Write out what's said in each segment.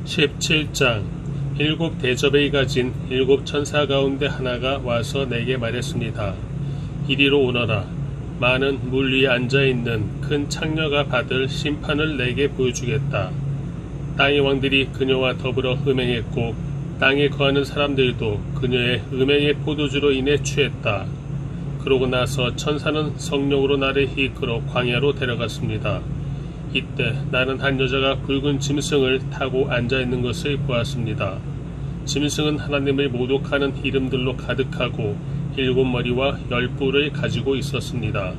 17장. 일곱 대접을 가진 일곱 천사 가운데 하나가 와서 내게 말했습니다. 이리로 오너라. 많은 물 위에 앉아있는 큰 창녀가 받을 심판을 내게 보여주겠다. 땅의 왕들이 그녀와 더불어 음행했고 땅에 거하는 사람들도 그녀의 음행의 포도주로 인해 취했다. 그러고 나서 천사는 성령으로 나를 이끌어 광야로 데려갔습니다. 이때 나는 한 여자가 붉은 짐승을 타고 앉아있는 것을 보았습니다. 짐승은 하나님을 모독하는 이름들로 가득하고 일곱 머리와 열 뿔을 가지고 있었습니다.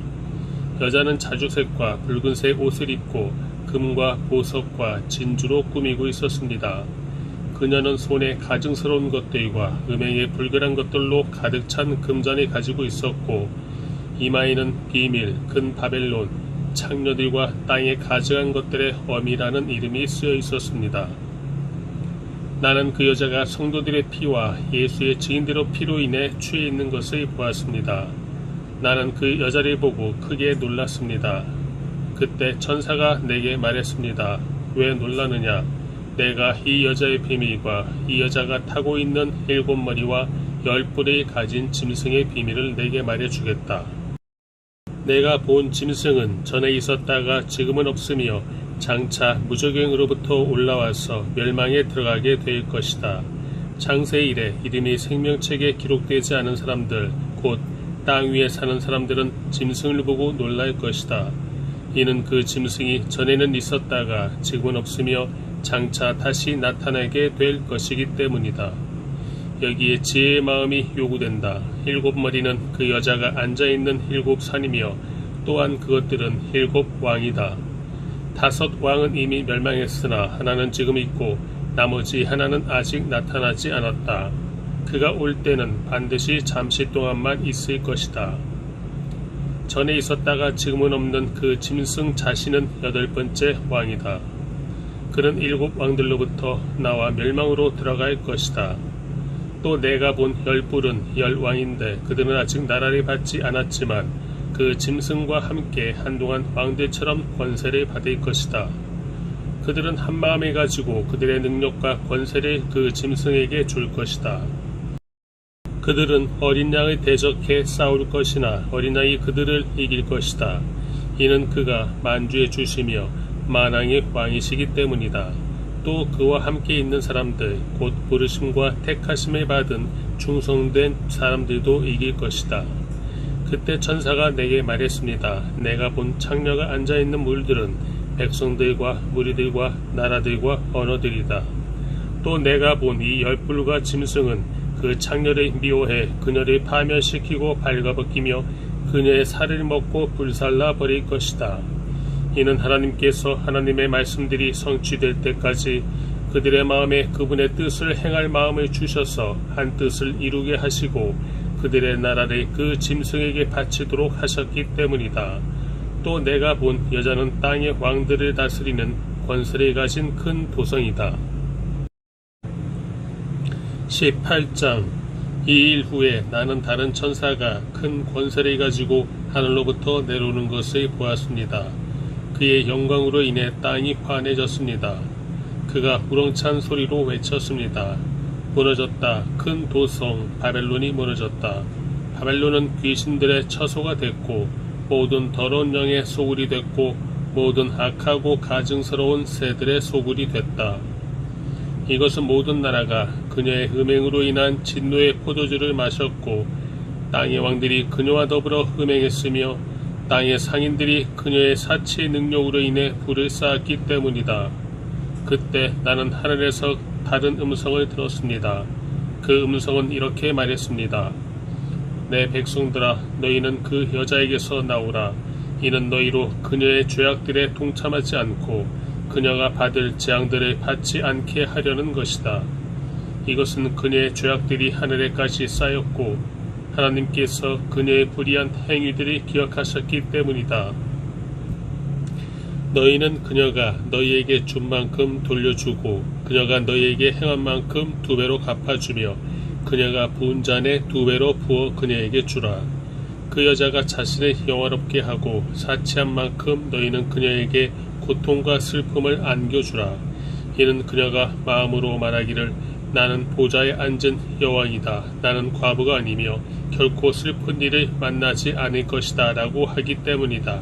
여자는 자주색과 붉은색 옷을 입고 금과 보석과 진주로 꾸미고 있었습니다. 그녀는 손에 가증스러운 것들과 음행에 불결한 것들로 가득 찬 금잔을 가지고 있었고 이마에는 비밀, 근 바벨론, 창녀들과 땅에 가증한 것들의 어미라는 이름이 쓰여 있었습니다. 나는 그 여자가 성도들의 피와 예수의 증인대로 피로 인해 취해 있는 것을 보았습니다. 나는 그 여자를 보고 크게 놀랐습니다. 그때 천사가 내게 말했습니다. 왜 놀라느냐? 내가 이 여자의 비밀과 이 여자가 타고 있는 일곱 머리와 열 뿔을 가진 짐승의 비밀을 내게 말해주겠다. 내가 본 짐승은 전에 있었다가 지금은 없으며 장차 무저갱으로부터 올라와서 멸망에 들어가게 될 것이다. 창세 이래 이름이 생명책에 기록되지 않은 사람들 곧 땅 위에 사는 사람들은 짐승을 보고 놀랄 것이다. 이는 그 짐승이 전에는 있었다가 지금은 없으며 장차 다시 나타나게 될 것이기 때문이다. 여기에 지혜의 마음이 요구된다. 일곱 머리는 그 여자가 앉아있는 일곱 산이며 또한 그것들은 일곱 왕이다. 다섯 왕은 이미 멸망했으나 하나는 지금 있고 나머지 하나는 아직 나타나지 않았다. 그가 올 때는 반드시 잠시 동안만 있을 것이다. 전에 있었다가 지금은 없는 그 짐승 자신은 여덟 번째 왕이다. 그는 일곱 왕들로부터 나와 멸망으로 들어갈 것이다. 또 내가 본 열 뿔은 열 왕인데 그들은 아직 나라를 받지 않았지만 그 짐승과 함께 한동안 왕들처럼 권세를 받을 것이다. 그들은 한마음을 가지고 그들의 능력과 권세를 그 짐승에게 줄 것이다. 그들은 어린 양을 대적해 싸울 것이나 어린 양이 그들을 이길 것이다. 이는 그가 만주의 주시며 만왕의 왕이시기 때문이다. 또 그와 함께 있는 사람들 곧 부르심과 택하심을 받은 충성된 사람들도 이길 것이다. 그때 천사가 내게 말했습니다. 내가 본 창녀가 앉아있는 물들은 백성들과 무리들과 나라들과 언어들이다. 또 내가 본 이 열뿔과 짐승은 그 창녀를 미워해 그녀를 파멸시키고 발가벗기며 그녀의 살을 먹고 불살라 버릴 것이다. 이는 하나님께서 하나님의 말씀들이 성취될 때까지 그들의 마음에 그분의 뜻을 행할 마음을 주셔서 한 뜻을 이루게 하시고 그들의 나라를 그 짐승에게 바치도록 하셨기 때문이다. 또 내가 본 여자는 땅의 왕들을 다스리는 권세를 가진 큰 도성이다. 18장. 이 일 후에 나는 다른 천사가 큰 권세를 가지고 하늘로부터 내려오는 것을 보았습니다. 그의 영광으로 인해 땅이 환해졌습니다. 그가 우렁찬 소리로 외쳤습니다. 무너졌다. 큰 도성 바벨론이 무너졌다. 바벨론은 귀신들의 처소가 됐고 모든 더러운 영의 소굴이 됐고 모든 악하고 가증스러운 새들의 소굴이 됐다. 이것은 모든 나라가 그녀의 음행으로 인한 진노의 포도주를 마셨고 땅의 왕들이 그녀와 더불어 음행했으며 땅의 상인들이 그녀의 사치의 능력으로 인해 불을 쌓았기 때문이다. 그때 나는 하늘에서 다른 음성을 들었습니다. 그 음성은 이렇게 말했습니다. 내 백성들아, 너희는 그 여자에게서 나오라. 이는 너희로 그녀의 죄악들에 동참하지 않고 그녀가 받을 재앙들을 받지 않게 하려는 것이다. 이것은 그녀의 죄악들이 하늘에까지 쌓였고 하나님께서 그녀의 불의한 행위들을 기억하셨기 때문이다. 너희는 그녀가 너희에게 준 만큼 돌려주고 그녀가 너희에게 행한 만큼 2배로 갚아주며 그녀가 부은 잔에 2배로 부어 그녀에게 주라. 그 여자가 자신을 영화롭게 하고 사치한 만큼 너희는 그녀에게 고통과 슬픔을 안겨주라. 이는 그녀가 마음으로 말하기를 나는 보좌에 앉은 여왕이다. 나는 과부가 아니며 결코 슬픈 일을 만나지 않을 것이다 라고 하기 때문이다.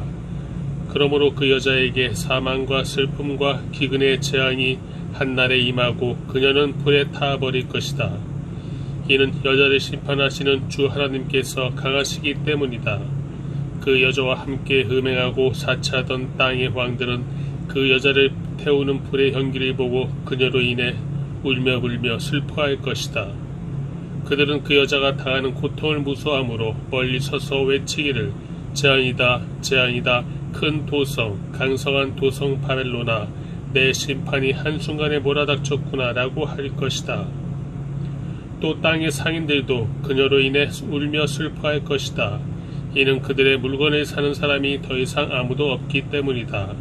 그러므로 그 여자에게 사망과 슬픔과 기근의 재앙이 한날에 임하고 그녀는 불에 타버릴 것이다. 이는 여자를 심판하시는 주 하나님께서 강하시기 때문이다. 그 여자와 함께 음행하고 사치하던 땅의 왕들은 그 여자를 태우는 불의 현기를 보고 그녀로 인해 울며 불며 슬퍼할 것이다. 그들은 그 여자가 당하는 고통을 무서워하므로 멀리 서서 외치기를 재앙이다 재앙이다 큰 도성 강성한 도성 바벨로나 내 심판이 한순간에 몰아닥쳤구나 라고 할 것이다. 또 땅의 상인들도 그녀로 인해 울며 슬퍼할 것이다. 이는 그들의 물건을 사는 사람이 더 이상 아무도 없기 때문이다.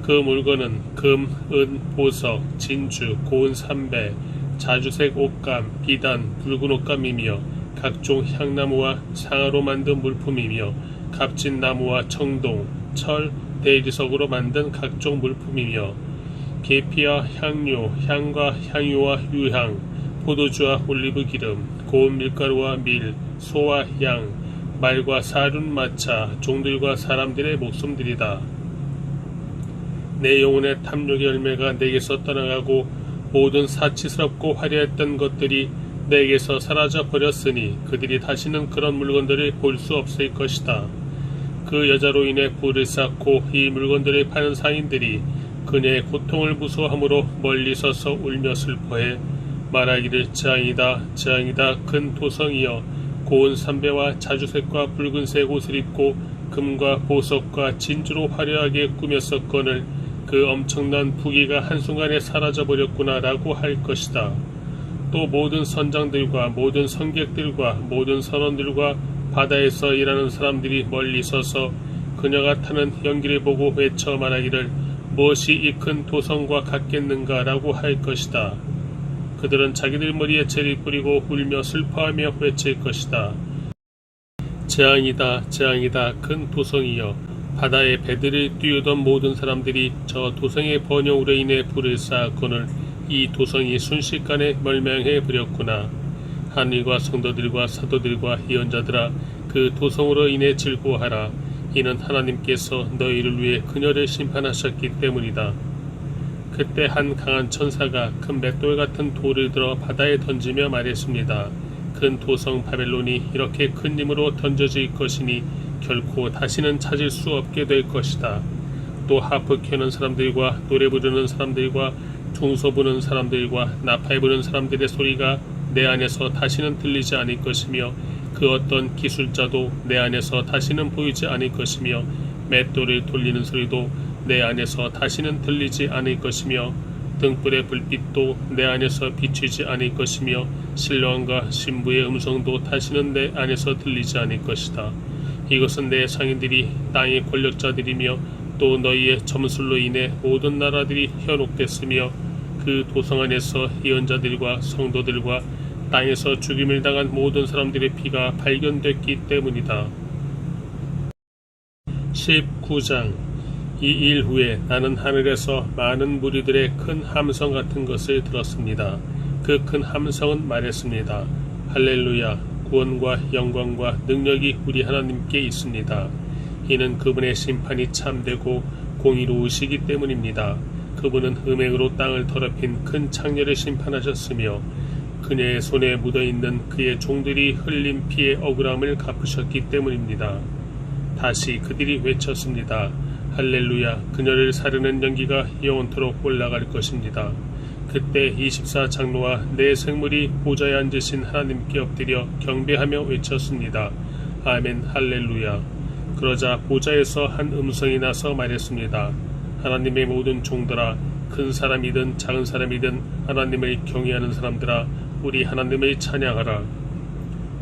그 물건은 금, 은, 보석, 진주, 고운 삼배, 자주색 옷감, 비단, 붉은 옷감이며 각종 향나무와 상아로 만든 물품이며 값진 나무와 청동, 철, 대리석으로 만든 각종 물품이며 계피와 향료, 향과 향유와 유향, 포도주와 올리브기름, 고운 밀가루와 밀, 소와 양, 말과 사륜 마차, 종들과 사람들의 목숨들이다. 내 영혼의 탐욕의 열매가 내게서 떠나가고 모든 사치스럽고 화려했던 것들이 내게서 사라져 버렸으니 그들이 다시는 그런 물건들을 볼 수 없을 것이다. 그 여자로 인해 불을 쌓고 이 물건들을 파는 상인들이 그녀의 고통을 무서워함으로 멀리 서서 울며 슬퍼해 말하기를 재앙이다 재앙이다 큰 도성이여 고운 삼배와 자주색과 붉은색 옷을 입고 금과 보석과 진주로 화려하게 꾸몄었거늘 그 엄청난 부귀가 한순간에 사라져버렸구나 라고 할 것이다. 또 모든 선장들과 모든 선객들과 모든 선원들과 바다에서 일하는 사람들이 멀리 서서 그녀가 타는 연기를 보고 외쳐 말하기를 무엇이 이 큰 도성과 같겠는가 라고 할 것이다. 그들은 자기들 머리에 재를 뿌리고 울며 슬퍼하며 외칠 것이다. 재앙이다 재앙이다 큰 도성이여 바다에 배들을 띄우던 모든 사람들이 저 도성의 번영으로 인해 불을 쌓았거늘 이 도성이 순식간에 멸망해 버렸구나. 하늘과 성도들과 사도들과 예언자들아 그 도성으로 인해 즐거워하라. 이는 하나님께서 너희를 위해 그녀를 심판하셨기 때문이다. 그때 한 강한 천사가 큰 맷돌 같은 돌을 들어 바다에 던지며 말했습니다. 큰 도성 바벨론이 이렇게 큰 힘으로 던져질 것이니 결코 다시는 찾을 수 없게 될 것이다. 또 하프 켜는 사람들과 노래 부르는 사람들과 퉁소 부는 사람들과 나팔 부는 사람들의 소리가 내 안에서 다시는 들리지 않을 것이며 그 어떤 기술자도 내 안에서 다시는 보이지 않을 것이며 맷돌을 돌리는 소리도 내 안에서 다시는 들리지 않을 것이며 등불의 불빛도 내 안에서 비추지 않을 것이며 신령과 신부의 음성도 다시는 내 안에서 들리지 않을 것이다. 이것은 내 상인들이 땅의 권력자들이며 또 너희의 점술로 인해 모든 나라들이 현혹됐으며 그 도성 안에서 예언자들과 성도들과 땅에서 죽임을 당한 모든 사람들의 피가 발견됐기 때문이다. 19장 이 일 후에 나는 하늘에서 많은 무리들의 큰 함성 같은 것을 들었습니다. 그 큰 함성은 말했습니다. 할렐루야 구원과 영광과 능력이 우리 하나님께 있습니다. 이는 그분의 심판이 참되고 공의로우시기 때문입니다. 그분은 음행으로 땅을 더럽힌 큰 창녀를 심판하셨으며 그녀의 손에 묻어있는 그의 종들이 흘린 피의 억울함을 갚으셨기 때문입니다. 다시 그들이 외쳤습니다. 할렐루야 그녀를 사르는 연기가 영원토록 올라갈 것입니다. 그때 24장로와 네 생물이 보좌에 앉으신 하나님께 엎드려 경배하며 외쳤습니다. 아멘 할렐루야. 그러자 보좌에서 한 음성이 나서 말했습니다. 하나님의 모든 종들아 큰 사람이든 작은 사람이든 하나님을 경외하는 사람들아 우리 하나님을 찬양하라.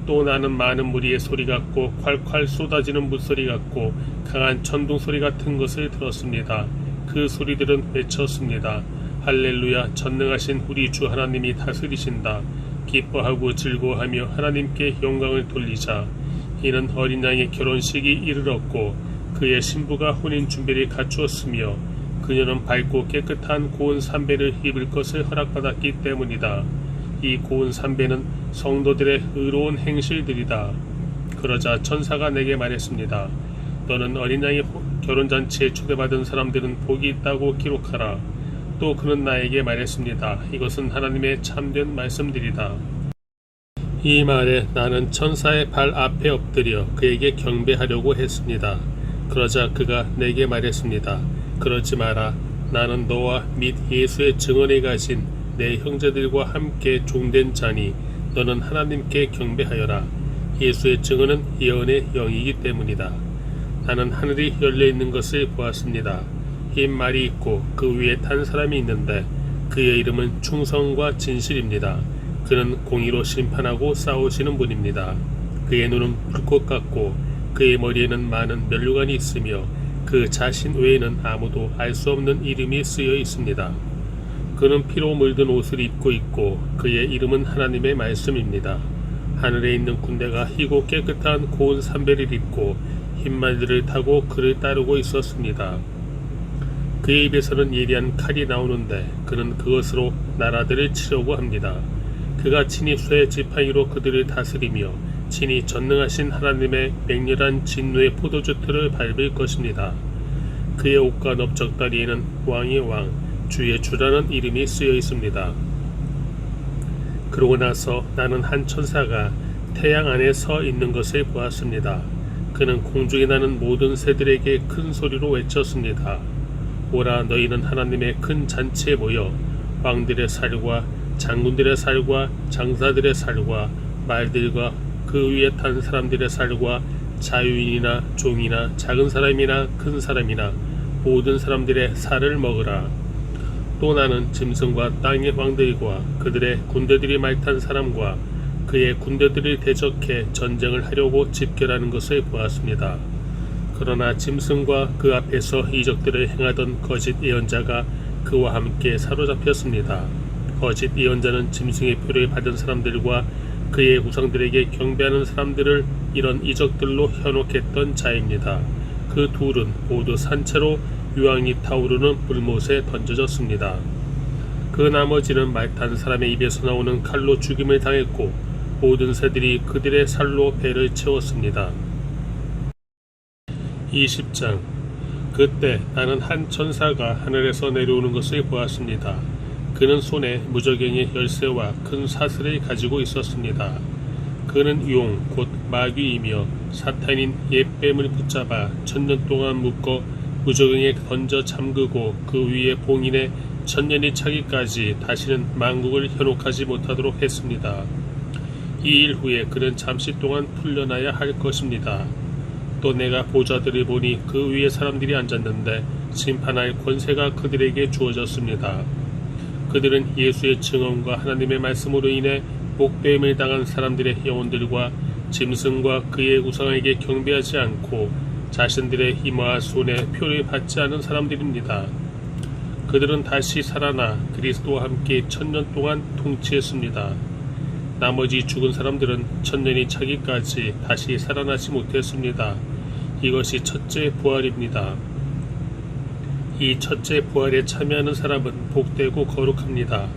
또 나는 많은 무리의 소리 같고 콸콸 쏟아지는 물소리 같고 강한 천둥 소리 같은 것을 들었습니다. 그 소리들은 외쳤습니다. 할렐루야 전능하신 우리 주 하나님이 다스리신다. 기뻐하고 즐거워하며 하나님께 영광을 돌리자. 이는 어린 양의 결혼식이 이르렀고 그의 신부가 혼인 준비를 갖추었으며 그녀는 밝고 깨끗한 고운 삼배를 입을 것을 허락받았기 때문이다. 이 고운 삼배는 성도들의 의로운 행실들이다. 그러자 천사가 내게 말했습니다. 너는 어린 양의 결혼잔치에 초대받은 사람들은 복이 있다고 기록하라. 또 그는 나에게 말했습니다. 이것은 하나님의 참된 말씀들이다. 이 말에 나는 천사의 발 앞에 엎드려 그에게 경배하려고 했습니다. 그러자 그가 내게 말했습니다. 그러지 마라. 나는 너와 및 예수의 증언을 가진 내 형제들과 함께 종된 자니 너는 하나님께 경배하여라. 예수의 증언은 예언의 영이기 때문이다. 나는 하늘이 열려있는 것을 보았습니다. 흰 말이 있고 그 위에 탄 사람이 있는데 그의 이름은 충성과 진실입니다. 그는 공의로 심판하고 싸우시는 분입니다. 그의 눈은 불꽃 같고 그의 머리에는 많은 면류관이 있으며 그 자신 외에는 아무도 알 수 없는 이름이 쓰여 있습니다. 그는 피로 물든 옷을 입고 있고 그의 이름은 하나님의 말씀입니다. 하늘에 있는 군대가 희고 깨끗한 고운 삼배를 입고 흰 말들을 타고 그를 따르고 있었습니다. 그의 입에서는 예리한 칼이 나오는데 그는 그것으로 나라들을 치려고 합니다. 그가 친히 쇠 지팡이로 그들을 다스리며 친히 전능하신 하나님의 맹렬한 진노의 포도주 틀을 밟을 것입니다. 그의 옷과 넓적다리에는 왕의 왕, 주의 주라는 이름이 쓰여 있습니다. 그러고 나서 나는 한 천사가 태양 안에 서 있는 것을 보았습니다. 그는 공중에 나는 모든 새들에게 큰 소리로 외쳤습니다. 오라 너희는 하나님의 큰 잔치에 모여 왕들의 살과 장군들의 살과 장사들의 살과 말들과 그 위에 탄 사람들의 살과 자유인이나 종이나 작은 사람이나 큰 사람이나 모든 사람들의 살을 먹으라. 또 나는 짐승과 땅의 왕들과 그들의 군대들이 말탄 사람과 그의 군대들을 대적해 전쟁을 하려고 집결하는 것을 보았습니다. 그러나 짐승과 그 앞에서 이적들을 행하던 거짓 예언자가 그와 함께 사로잡혔습니다. 거짓 예언자는 짐승의 표를 받은 사람들과 그의 우상들에게 경배하는 사람들을 이런 이적들로 현혹했던 자입니다. 그 둘은 모두 산채로 유황이 타오르는 불못에 던져졌습니다. 그 나머지는 말탄 사람의 입에서 나오는 칼로 죽임을 당했고 모든 새들이 그들의 살로 배를 채웠습니다. 20장. 그때 나는 한 천사가 하늘에서 내려오는 것을 보았습니다. 그는 손에 무저갱의 열쇠와 큰 사슬을 가지고 있었습니다. 그는 용, 곧 마귀이며 사탄인 옛뱀을 붙잡아 1000년 동안 묶어 무저갱에 던져 잠그고 그 위에 봉인해 1000년이 차기까지 다시는 만국을 현혹하지 못하도록 했습니다. 이 일 후에 그는 잠시 동안 풀려나야 할 것입니다. 또 내가 보좌들을 보니 그 위에 사람들이 앉았는데 심판할 권세가 그들에게 주어졌습니다. 그들은 예수의 증언과 하나님의 말씀으로 인해 목배임을 당한 사람들의 영혼들과 짐승과 그의 우상에게 경배하지 않고 자신들의 힘과 손에 표를 받지 않은 사람들입니다. 그들은 다시 살아나 그리스도와 함께 1000년 동안 통치했습니다. 나머지 죽은 사람들은 1000년이 차기까지 다시 살아나지 못했습니다. 이것이 첫째 부활입니다. 이 첫째 부활에 참여하는 사람은 복되고 거룩합니다.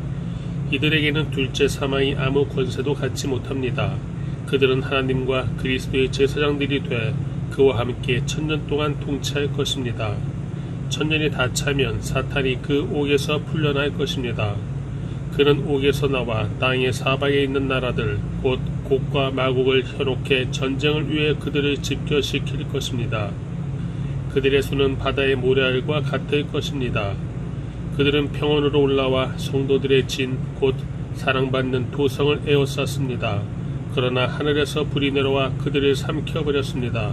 이들에게는 둘째 사망이 아무 권세도 갖지 못합니다. 그들은 하나님과 그리스도의 제사장들이 돼 그와 함께 1000년 동안 통치할 것입니다. 1000년이 다 차면 사탄이 그 옥에서 풀려날 것입니다. 그는 옥에서 나와 땅의 사방에 있는 나라들 곧 곡과 마곡을 현혹해 전쟁을 위해 그들을 집결시킬 것입니다. 그들의 수는 바다의 모래알과 같을 것입니다. 그들은 평원으로 올라와 성도들의 진 곧 사랑받는 도성을 에워쌌습니다. 그러나 하늘에서 불이 내려와 그들을 삼켜버렸습니다.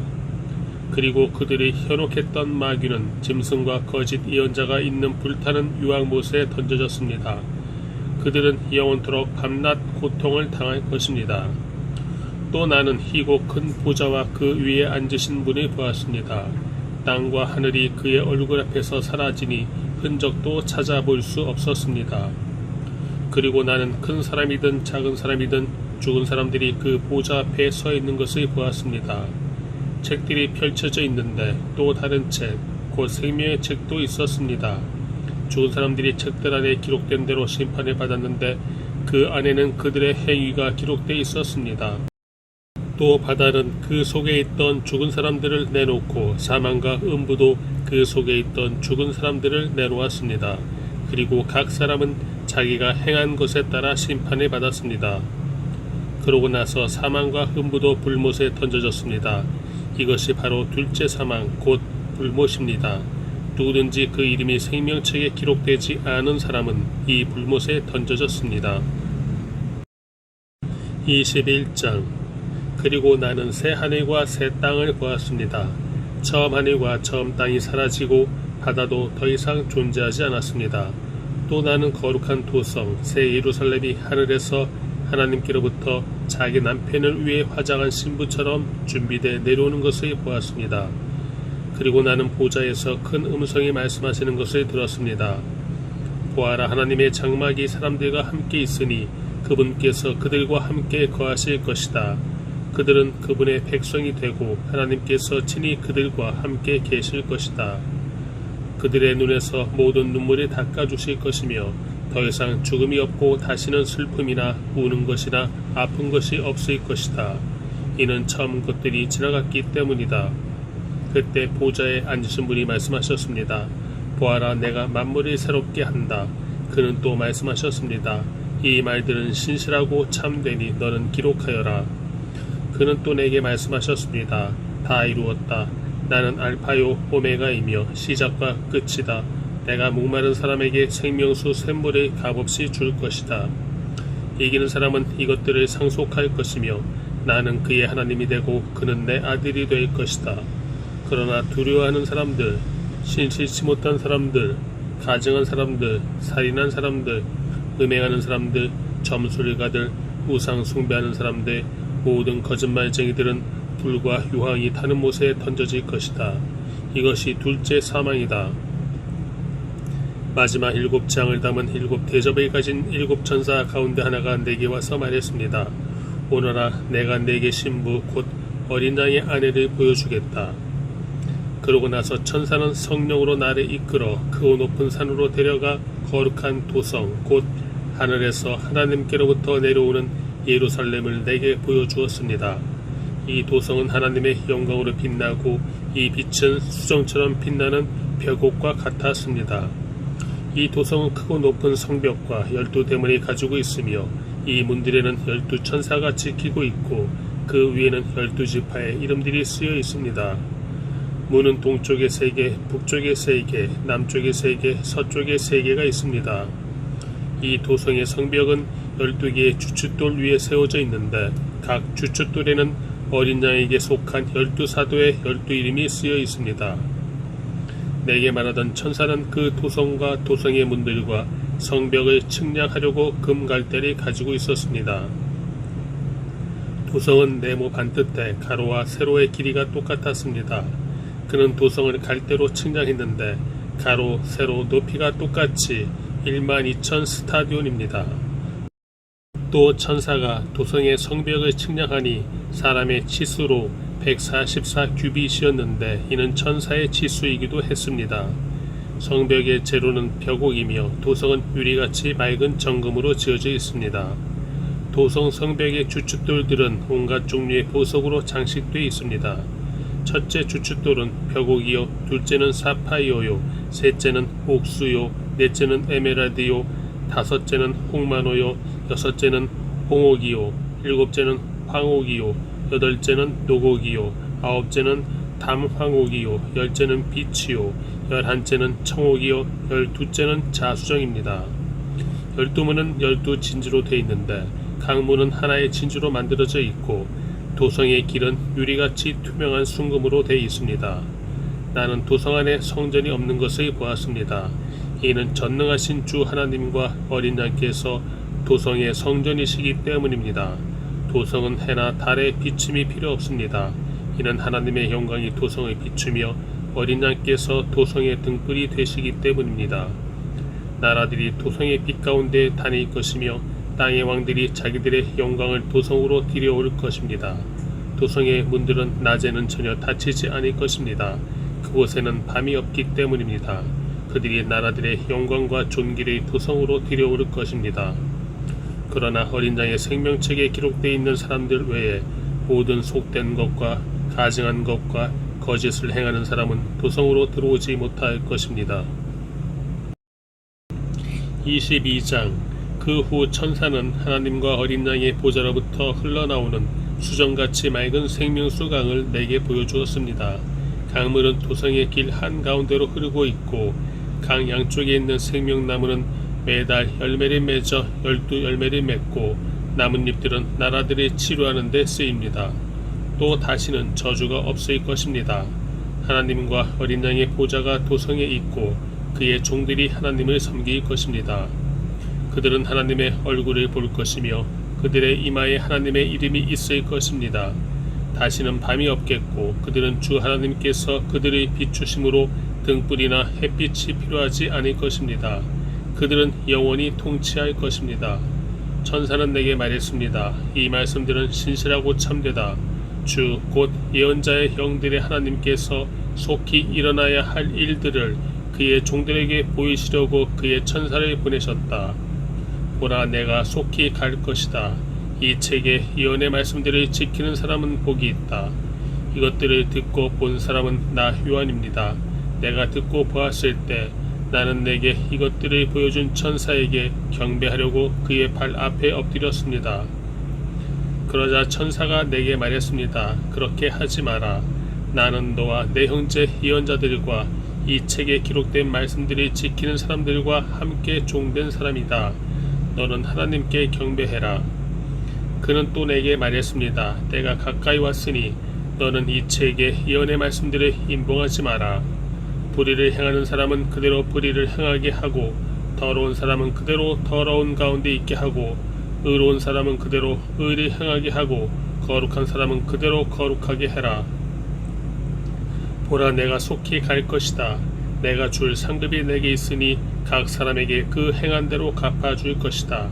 그리고 그들이 현혹했던 마귀는 짐승과 거짓 예언자가 있는 불타는 유황못에 던져졌습니다. 그들은 영원토록 밤낮 고통을 당할 것입니다. 또 나는 희고 큰 보좌와 그 위에 앉으신 분을 보았습니다. 땅과 하늘이 그의 얼굴 앞에서 사라지니 흔적도 찾아볼 수 없었습니다. 그리고 나는 큰 사람이든 작은 사람이든 죽은 사람들이 그 보좌 앞에 서 있는 것을 보았습니다. 책들이 펼쳐져 있는데 또 다른 책, 곧 생명의 책도 있었습니다. 죽은 사람들이 책들 안에 기록된 대로 심판을 받았는데 그 안에는 그들의 행위가 기록되어 있었습니다. 또 바다는 그 속에 있던 죽은 사람들을 내놓고 사망과 음부도 그 속에 있던 죽은 사람들을 내놓았습니다. 그리고 각 사람은 자기가 행한 것에 따라 심판을 받았습니다. 그러고 나서 사망과 음부도 불못에 던져졌습니다. 이것이 바로 둘째 사망 곧 불못입니다. 누구든지 그 이름이 생명책에 기록되지 않은 사람은 이 불못에 던져졌습니다. 21장. 그리고 나는 새 하늘과 새 땅을 보았습니다. 처음 하늘과 처음 땅이 사라지고 바다도 더 이상 존재하지 않았습니다. 또 나는 거룩한 도성 새 예루살렘이 하늘에서 하나님께로부터 자기 남편을 위해 화장한 신부처럼 준비되어 내려오는 것을 보았습니다. 그리고 나는 보좌에서 큰 음성이 말씀하시는 것을 들었습니다. 보아라, 하나님의 장막이 사람들과 함께 있으니 그분께서 그들과 함께 거하실 것이다. 그들은 그분의 백성이 되고 하나님께서 친히 그들과 함께 계실 것이다. 그들의 눈에서 모든 눈물이 닦아주실 것이며 더 이상 죽음이 없고 다시는 슬픔이나 우는 것이나 아픈 것이 없을 것이다. 이는 처음 것들이 지나갔기 때문이다. 그때 보좌에 앉으신 분이 말씀하셨습니다. 보아라, 내가 만물을 새롭게 한다. 그는 또 말씀하셨습니다. 이 말들은 신실하고 참되니 너는 기록하여라. 그는 또 내게 말씀하셨습니다. 다 이루었다. 나는 알파요 오메가이며 시작과 끝이다. 내가 목마른 사람에게 생명수 샘물을 값없이 줄 것이다. 이기는 사람은 이것들을 상속할 것이며 나는 그의 하나님이 되고 그는 내 아들이 될 것이다. 그러나 두려워하는 사람들, 신실치 못한 사람들, 가증한 사람들, 살인한 사람들, 음행하는 사람들, 점술가들, 우상 숭배하는 사람들, 모든 거짓말쟁이들은 불과 유황이 타는 못에 던져질 것이다. 이것이 둘째 사망이다. 마지막 7장을 담은 7대접을 가진 7천사 가운데 하나가 내게 와서 말했습니다. 오너라, 내가 내게 신부 곧 어린 양의 아내를 보여주겠다. 그러고 나서 천사는 성령으로 나를 이끌어 그 높은 산으로 데려가 거룩한 도성 곧 하늘에서 하나님께로부터 내려오는 예루살렘을 내게 보여주었습니다. 이 도성은 하나님의 영광으로 빛나고 이 빛은 수정처럼 빛나는 벽옥과 같았습니다. 이 도성은 크고 높은 성벽과 12대문이 가지고 있으며 이 문들에는 12천사가 지키고 있고 그 위에는 12지파의 이름들이 쓰여 있습니다. 문은 동쪽에 3개, 북쪽에 3개, 남쪽에 3개, 서쪽에 3개가 있습니다. 이 도성의 성벽은 12개의 주춧돌 위에 세워져 있는데 각 주춧돌에는 어린 양에게 속한 12사도의 12이름이 쓰여 있습니다. 내게 말하던 천사는 그 도성과 도성의 문들과 성벽을 측량하려고 금갈대를 가지고 있었습니다. 도성은 네모 반뜻에 가로와 세로의 길이가 똑같았습니다. 그는 도성을 갈대로 측량했는데 가로, 세로, 높이가 똑같이 12,000 스타디온입니다. 또 천사가 도성의 성벽을 측량하니 사람의 치수로 144 규빗이었는데 이는 천사의 치수이기도 했습니다. 성벽의 재료는 벽옥이며 도성은 유리같이 맑은 정금으로 지어져 있습니다. 도성 성벽의 주춧돌들은 온갖 종류의 보석으로 장식되어 있습니다. 첫째 주춧돌은 벽옥이요, 둘째는 사파이어요, 셋째는 옥수요, 넷째는 에메랄드요, 다섯째는 홍마노요, 여섯째는 홍옥이요, 일곱째는 황옥이요, 여덟째는 노곡이요, 아홉째는 담황옥이요, 열째는 빛이요, 열한째는 청옥이요, 열두째는 자수정입니다. 12문은 12진주로 되어 있는데 각 문은 하나의 진주로 만들어져 있고 도성의 길은 유리같이 투명한 순금으로 되어 있습니다. 나는 도성 안에 성전이 없는 것을 보았습니다. 이는 전능하신 주 하나님과 어린 양께서 도성의 성전이시기 때문입니다. 도성은 해나 달의 비침이 필요 없습니다. 이는 하나님의 영광이 도성을 비추며 어린 양께서 도성의 등불이 되시기 때문입니다. 나라들이 도성의 빛 가운데 다닐 것이며 땅의 왕들이 자기들의 영광을 도성으로 들여올 것입니다. 도성의 문들은 낮에는 전혀 닫히지 않을 것입니다. 그곳에는 밤이 없기 때문입니다. 그들이 나라들의 영광과 존귀를 도성으로 들여오를 것입니다. 그러나 어린 양의 생명책에 기록되어 있는 사람들 외에 모든 속된 것과 가증한 것과 거짓을 행하는 사람은 도성으로 들어오지 못할 것입니다. 22장. 그 후 천사는 하나님과 어린 양의 보좌로부터 흘러나오는 수정같이 맑은 생명수 강을 내게 보여주었습니다. 강물은 도성의 길 한가운데로 흐르고 있고 강 양쪽에 있는 생명나무는 매달 열매를 맺어 12열매를 맺고 나뭇잎들은 나라들을 치료하는 데 쓰입니다. 또 다시는 저주가 없을 것입니다. 하나님과 어린 양의 보좌가 도성에 있고 그의 종들이 하나님을 섬길 것입니다. 그들은 하나님의 얼굴을 볼 것이며 그들의 이마에 하나님의 이름이 있을 것입니다. 다시는 밤이 없겠고 그들은 주 하나님께서 그들의 비추심으로 등불이나 햇빛이 필요하지 않을 것입니다. 그들은 영원히 통치할 것입니다. 천사는 내게 말했습니다. 이 말씀들은 신실하고 참되다. 주 곧 예언자의 영들의 하나님께서 속히 일어나야 할 일들을 그의 종들에게 보이시려고 그의 천사를 보내셨다. 보라, 내가 속히 갈 것이다. 이 책의 예언의 말씀들을 지키는 사람은 복이 있다. 이것들을 듣고 본 사람은 나 요한입니다. 내가 듣고 보았을 때 나는 내게 이것들을 보여준 천사에게 경배하려고 그의 발 앞에 엎드렸습니다. 그러자 천사가 내게 말했습니다. 그렇게 하지 마라. 나는 너와 내 형제 예언자들과 이 책에 기록된 말씀들을 지키는 사람들과 함께 종된 사람이다. 너는 하나님께 경배해라. 그는 또 내게 말했습니다. 때가 가까이 왔으니 너는 이 책의 예언의 말씀들을 임봉하지 마라. 불의를 행하는 사람은 그대로 불의를 행하게 하고 더러운 사람은 그대로 더러운 가운데 있게 하고 의로운 사람은 그대로 의를 행하게 하고 거룩한 사람은 그대로 거룩하게 해라. 보라, 내가 속히 갈 것이다. 내가 줄 상급이 내게 있으니 각 사람에게 그 행한 대로 갚아줄 것이다.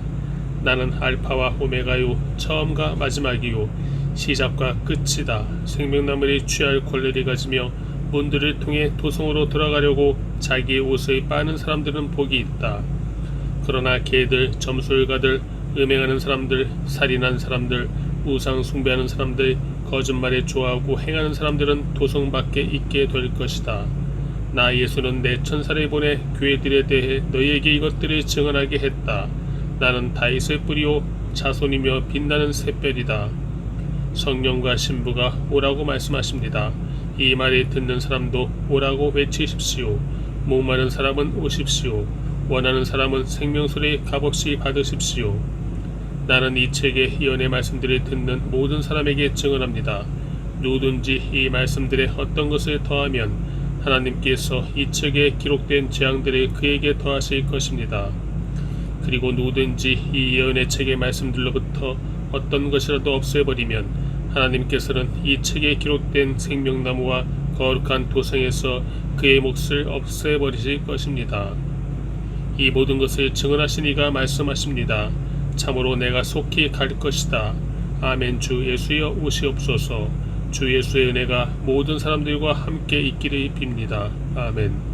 나는 알파와 오메가요, 처음과 마지막이요, 시작과 끝이다. 생명나무를 취할 권리를 가지며 문들을 통해 도성으로 들어가려고 자기의 옷을 빠는 사람들은 복이 있다. 그러나 개들, 점술가들, 음행하는 사람들, 살인한 사람들, 우상 숭배하는 사람들, 거짓말에 좋아하고 행하는 사람들은 도성 밖에 있게 될 것이다. 나 예수는 내 천사를 보내 교회들에 대해 너희에게 이것들을 증언하게 했다. 나는 다윗의 뿌리요 자손이며 빛나는 샛별이다. 성령과 신부가 오라고 말씀하십니다. 이 말을 듣는 사람도 오라고 외치십시오. 목마른 사람은 오십시오. 원하는 사람은 생명수를 값없이 받으십시오. 나는 이 책의 예언의 말씀들을 듣는 모든 사람에게 증언합니다. 누구든지 이 말씀들에 어떤 것을 더하면 하나님께서 이 책에 기록된 재앙들을 그에게 더하실 것입니다. 그리고 누구든지 이 예언의 책의 말씀들로부터 어떤 것이라도 없애버리면 하나님께서는 이 책에 기록된 생명나무와 거룩한 도성에서 그의 몫을 없애버리실 것입니다. 이 모든 것을 증언하신 이가 말씀하십니다. 참으로 내가 속히 갈 것이다. 아멘. 주 예수여 오시옵소서. 주 예수의 은혜가 모든 사람들과 함께 있기를 빕니다. 아멘.